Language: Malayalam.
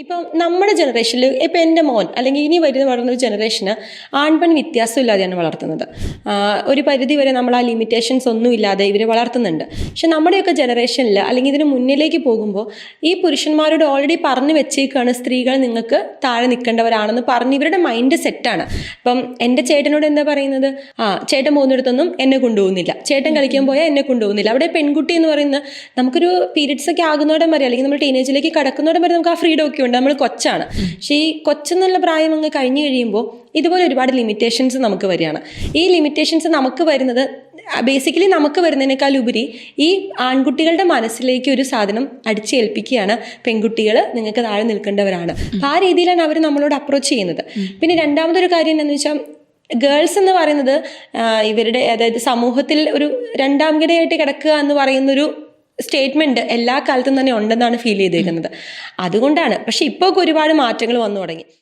ഇപ്പം നമ്മുടെ ജനറേഷനിൽ ഇപ്പം എൻ്റെ മോൻ അല്ലെങ്കിൽ ഇനി വളർന്ന ജനറേഷന് ആൺപെൺ വ്യത്യാസമില്ലാതെയാണ് വളർത്തുന്നത്. ഒരു പരിധി വരെ നമ്മൾ ആ ലിമിറ്റേഷൻസ് ഒന്നും ഇല്ലാതെ ഇവരെ വളർത്തുന്നുണ്ട്. പക്ഷെ നമ്മുടെയൊക്കെ ജനറേഷനിൽ അല്ലെങ്കിൽ ഇതിന് മുന്നിലേക്ക് പോകുമ്പോൾ ഈ പുരുഷന്മാരോട് ഓൾറെഡി പറഞ്ഞു വെച്ചേക്കാണ് സ്ത്രീകൾ നിങ്ങൾക്ക് താഴെ നിൽക്കേണ്ടവരാണെന്ന് പറഞ്ഞ് ഇവരുടെ മൈൻഡ് സെറ്റാണ്. ഇപ്പം എൻ്റെ ചേട്ടനോട് എന്താ പറയുന്നത്, ചേട്ടൻ പോകുന്നിടത്തൊന്നും എന്നെ കൊണ്ടുപോകുന്നില്ല, ചേട്ടൻ കളിക്കാൻ പോയാൽ എന്നെ കൊണ്ടുപോകുന്നില്ല. അവിടെ പെൺകുട്ടി എന്ന് പറയുന്നത് നമുക്കൊരു പീരിയഡ്സ് ഒക്കെ ആകുന്നോടം വരെ അല്ലെങ്കിൽ നമ്മൾ ടീനേജിലേക്ക് കടക്കുന്നോടം വരെ നമുക്ക് ആ ഫ്രീഡം ഒക്കെ ഉണ്ട്, നമ്മൾ കൊച്ചാണ്. പക്ഷേ ഈ കൊച്ചെന്നുള്ള പ്രായം അങ്ങ് കഴിഞ്ഞു കഴിയുമ്പോൾ ഇതുപോലെ ഒരുപാട് ലിമിറ്റേഷൻസ് നമുക്ക് വരികയാണ്. ഈ ലിമിറ്റേഷൻസ് നമുക്ക് വരുന്നത് ബേസിക്കലി നമുക്ക് വരുന്നതിനേക്കാൾ ഉപരി ഈ ആൺകുട്ടികളുടെ മനസ്സിലേക്ക് ഒരു സാധനം അടിച്ചേൽപ്പിക്കുകയാണ്, പെൺകുട്ടികൾ നിങ്ങൾക്ക് താഴെ നിൽക്കേണ്ടവരാണ്. അപ്പം ആ രീതിയിലാണ് അവർ നമ്മളോട് അപ്രോച്ച് ചെയ്യുന്നത്. പിന്നെ രണ്ടാമതൊരു കാര്യം എന്താണെന്ന് വെച്ചാൽ, ഗേൾസ് എന്ന് പറയുന്നത് ഇവരുടെ അതായത് സമൂഹത്തിൽ ഒരു രണ്ടാം കിടയായിട്ട് കിടക്കുക എന്ന് പറയുന്നൊരു സ്റ്റേറ്റ്മെന്റ് എല്ലാ കാലത്തും തന്നെ ഉണ്ടെന്നാണ് ഫീൽ ചെയ്തേക്കുന്നത്. അതുകൊണ്ടാണ്. പക്ഷെ ഇപ്പോൾ ഒരുപാട് മാറ്റങ്ങൾ വന്നു തുടങ്ങി.